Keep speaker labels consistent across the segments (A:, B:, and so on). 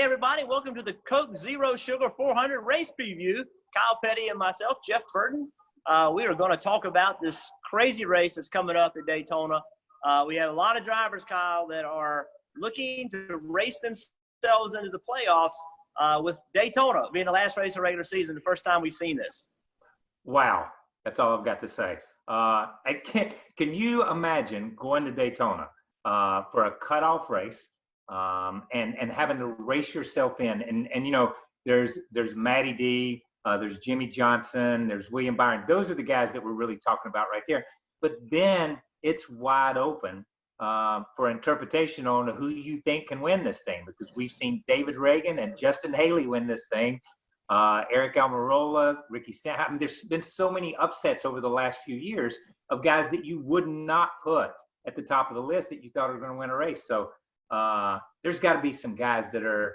A: Hey, everybody. Welcome to the Coke Zero Sugar 400 race preview. Kyle Petty and myself, Jeff Burton. We are going to talk about this crazy race that's coming up at Daytona. We have a lot of drivers, Kyle, that are looking to race themselves into the playoffs with Daytona being the last race of regular season, the first time we've seen this.
B: Wow. That's all I've got to say. Can you imagine going to Daytona for a cutoff race and having to race yourself in? And you know, there's Matty D, there's Jimmie Johnson, there's William Byron. Those are the guys that we're really talking about right there. But then it's wide open for interpretation on who you think can win this thing, because we've seen David Reagan and Justin Haley win this thing. Eric Almirola, Ricky Stanton. I mean, there's been so many upsets over the last few years of guys that you would not put at the top of the list that you thought were going to win a race. So there's got to be some guys that are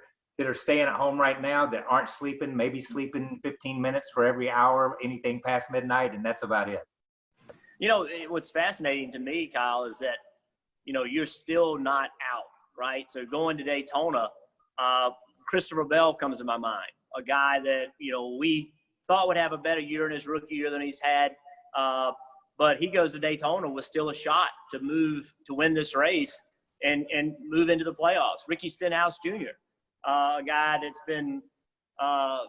B: staying at home right now that aren't sleeping, maybe sleeping 15 minutes for every hour, anything past midnight, and that's about it.
A: You know, what's fascinating to me, Kyle, is that, you know, you're still not out, right? So going to Daytona, Christopher Bell comes to my mind, a guy that, you know, we thought would have a better year in his rookie year than he's had. But he goes to Daytona with still a shot to win this race and move into the playoffs. Ricky Stenhouse Jr., a guy that's been,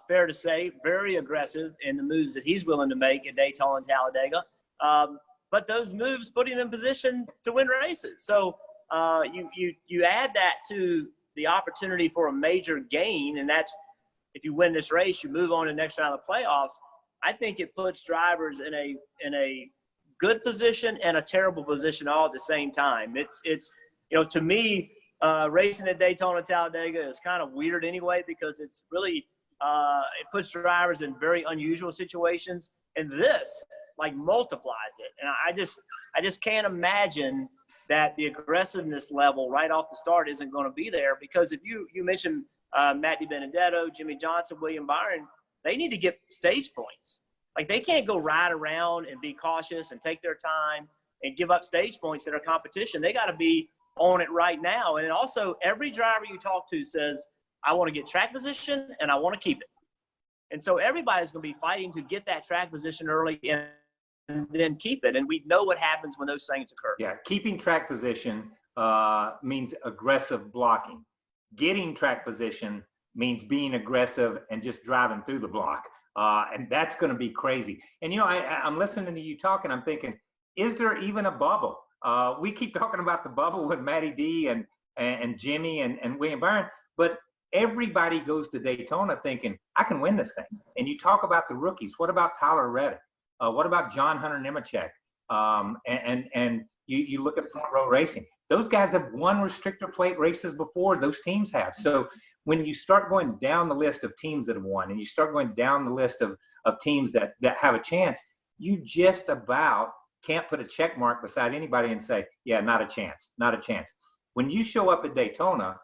A: fair to say, very aggressive in the moves that he's willing to make at Daytona and Talladega. But those moves put him in position to win races. So you add that to the opportunity for a major gain, and that's if you win this race, you move on to the next round of the playoffs. I think it puts drivers in a good position and a terrible position all at the same time. It's you know, to me, racing at Daytona, Talladega is kind of weird anyway, because it's really it puts drivers in very unusual situations, and this like multiplies it. And I just can't imagine that the aggressiveness level right off the start isn't going to be there, because if you mentioned Matt DiBenedetto, Jimmie Johnson, William Byron, they need to get stage points. Like, they can't go ride around and be cautious and take their time and give up stage points in their competition. They got to be on it right now. And also, every driver you talk to says, I want to get track position and I want to keep it. And so everybody's going to be fighting to get that track position early and then keep it. And we know what happens when those things occur.
B: Yeah, keeping track position means aggressive blocking. Getting track position means being aggressive and just driving through the block. And that's going to be crazy. And, you know, I'm listening to you talk and I'm thinking, is there even a bubble? We keep talking about the bubble with Matty D and Jimmie and William Byron, but everybody goes to Daytona thinking, I can win this thing. And you talk about the rookies. What about Tyler Reddick? What about John Hunter Nemechek? And you look at front row racing. Those guys have won restrictor plate races before. Those teams have. So when you start going down the list of teams that have won, and you start going down the list of teams that have a chance, you just about can't put a check mark beside anybody and say, yeah, not a chance, not a chance. When you show up at Daytona,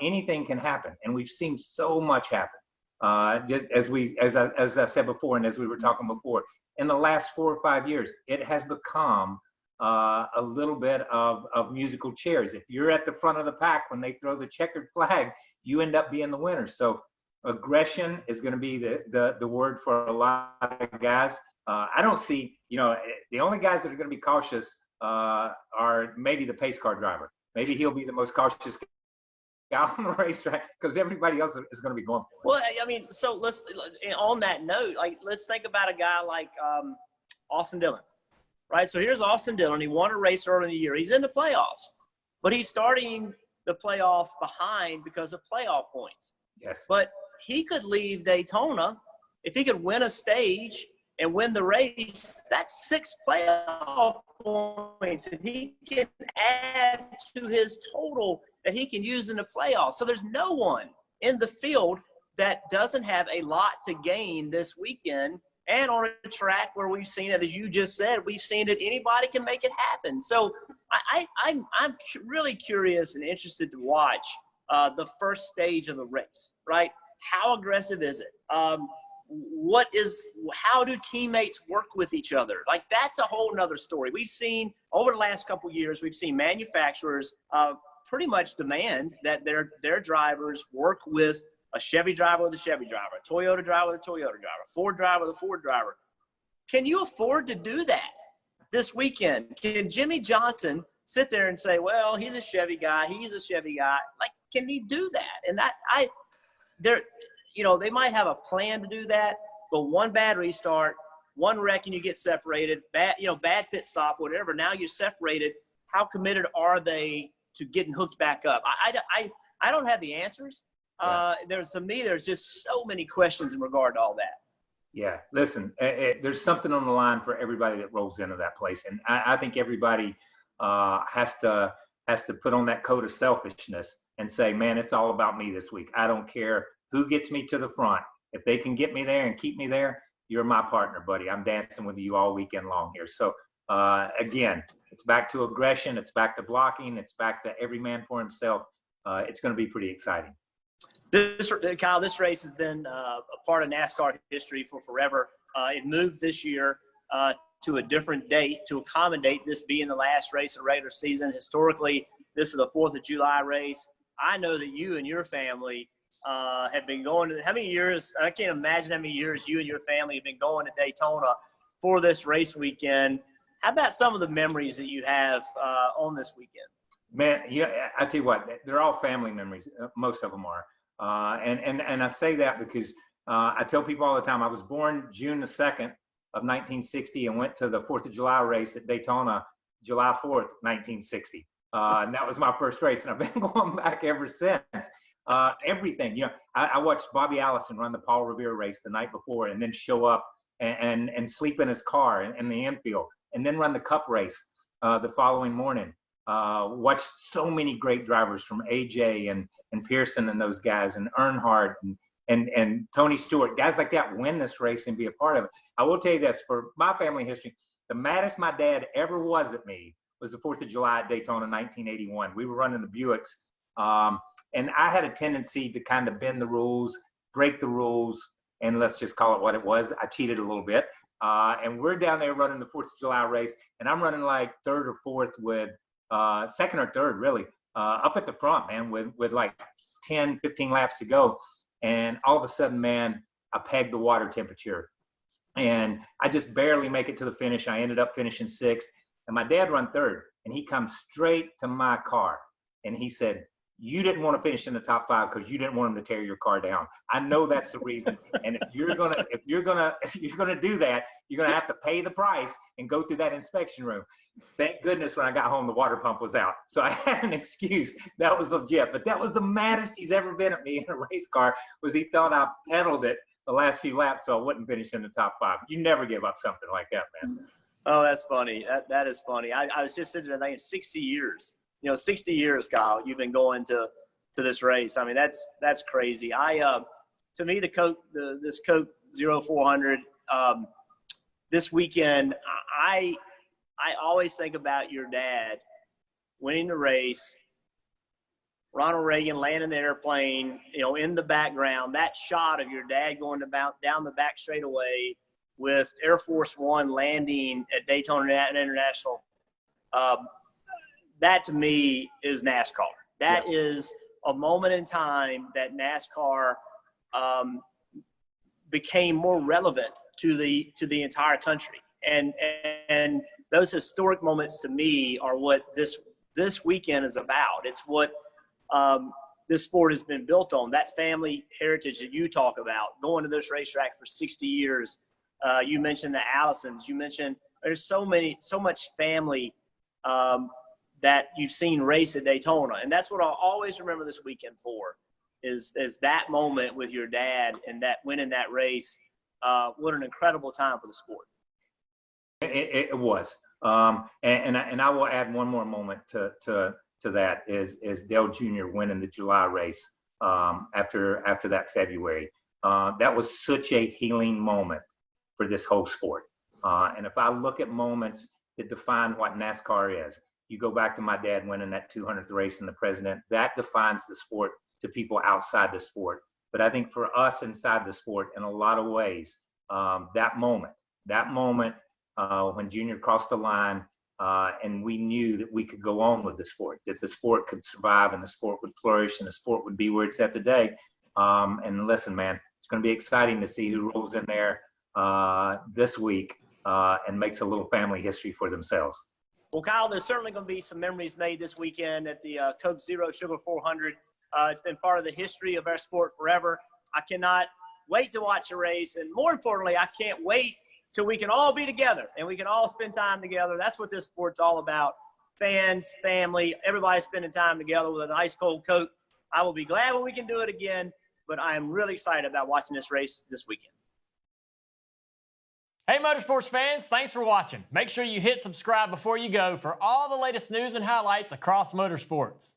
B: anything can happen. And we've seen so much happen. Just as I said before, and as we were talking before, in the last 4 or 5 years, it has become a little bit of musical chairs. If you're at the front of the pack when they throw the checkered flag, you end up being the winner. So aggression is going to be the word for a lot of guys. I don't see, you know, the only guys that are going to be cautious are maybe the pace car driver. Maybe he'll be the most cautious guy on the racetrack, because everybody else is going to be going for it.
A: Well, I mean, so let's, on that note, like, let's think about a guy like Austin Dillon, right? So here's Austin Dillon. He won a race early in the year. He's in the playoffs, but he's starting the playoffs behind because of playoff points.
B: Yes.
A: But he could leave Daytona if he could win a stage and win the race. That's 6 playoff points, and he can add to his total that he can use in the playoffs. So there's no one in the field that doesn't have a lot to gain this weekend, and on a track where we've seen it, as you just said, we've seen that anybody can make it happen. So I'm really curious and interested to watch the first stage of the race, right? How aggressive is it? How do teammates work with each other? Like, that's a whole nother story. We've seen over the last couple of years, we've seen manufacturers pretty much demand that their drivers work with a Chevy driver with a Chevy driver, a Toyota driver with a Toyota driver, a Ford driver with a Ford driver. Can you afford to do that this weekend? Can Jimmie Johnson sit there and say, well, he's a Chevy guy, he's a Chevy guy? Like, can he do that? And they might have a plan to do that, but one bad restart, one wreck and you get separated, bad pit stop, whatever. Now you're separated. How committed are they to getting hooked back up? I don't have the answers. There's just so many questions in regard to all that.
B: Yeah, listen, there's something on the line for everybody that rolls into that place, and I think everybody has to put on that coat of selfishness and say, man, it's all about me this week. I don't care who gets me to the front. If they can get me there and keep me there, you're my partner, buddy. I'm dancing with you all weekend long here. So again, it's back to aggression. It's back to blocking. It's back to every man for himself. It's going to be pretty exciting.
A: Kyle, this race has been a part of NASCAR history for forever. It moved this year to a different date to accommodate this being the last race of the regular season. Historically, this is the 4th of July race. I know that you and your family have been going to – how many years – I can't imagine how many years you and your family have been going to Daytona for this race weekend. How about some of the memories that you have on this weekend?
B: Man, yeah, I tell you what, they're all family memories. Most of them are. And I say that because I tell people all the time, I was born June the 2nd of 1960 and went to the 4th of July race at Daytona, July 4th, 1960. And that was my first race. And I've been going back ever since. Everything, I watched Bobby Allison run the Paul Revere race the night before and then show up and sleep in his car in the infield and then run the Cup race the following morning. Watched so many great drivers from AJ and Pearson and those guys and Earnhardt and Tony Stewart, guys like that win this race and be a part of it. I will tell you this, for my family history, the maddest my dad ever was at me was the 4th of July at Daytona 1981. We were running the Buicks. And I had a tendency to kind of bend the rules, break the rules, and let's just call it what it was. I cheated a little bit. And we're down there running the 4th of July race, and I'm running like 3rd or 4th with 2nd or 3rd, really, up at the front, man, with like 10, 15 laps to go. And all of a sudden, man, I pegged the water temperature. And I just barely make it to the finish. I ended up finishing 6th. And my dad run 3rd, and he comes straight to my car. And he said, you didn't want to finish in the top 5 because you didn't want him to tear your car down. I know that's the reason. And if you're gonna do that, you're gonna have to pay the price and go through that inspection room. Thank goodness when I got home, the water pump was out. So I had an excuse. That was legit. But that was the maddest he's ever been at me in a race car, was he thought I pedaled it the last few laps so I wouldn't finish in the top 5. You never give up something like that, man.
A: Oh, that's funny. That is funny. I was just sitting there thinking 60 years. 60 years, Kyle, you've been going to this race. I mean, that's crazy. To me, this Coke 0400 this weekend, I always think about your dad winning the race, Ronald Reagan landing the airplane, in the background, that shot of your dad going down the back straightaway with Air Force One landing at Daytona International. That to me is NASCAR. That is a moment in time that NASCAR became more relevant to the entire country. And those historic moments to me are what this weekend is about. It's what this sport has been built on. That family heritage that you talk about, going to this racetrack for 60 years. You mentioned the Allisons. You mentioned there's so much family that you've seen race at Daytona. And that's what I'll always remember this weekend for, is that moment with your dad and that winning that race. What an incredible time for the sport.
B: It was. And I will add one more moment to that is Dale Jr. winning the July race after that February. That was such a healing moment for this whole sport. And if I look at moments that define what NASCAR is, you go back to my dad winning that 200th race in the President, that defines the sport to people outside the sport. But I think for us inside the sport, in a lot of ways, that moment when Junior crossed the line And we knew that we could go on with the sport, that the sport could survive and the sport would flourish and the sport would be where it's at today. And listen, man, it's going to be exciting to see who rolls in there this week and makes a little family history for themselves.
A: Well, Kyle, there's certainly going to be some memories made this weekend at the Coke Zero Sugar 400. It's been part of the history of our sport forever. I cannot wait to watch the race. And more importantly, I can't wait till we can all be together and we can all spend time together. That's what this sport's all about. Fans, family, everybody spending time together with an ice cold Coke. I will be glad when we can do it again, but I am really excited about watching this race this weekend.
C: Hey, Motorsports fans, thanks for watching. Make sure you hit subscribe before you go for all the latest news and highlights across motorsports.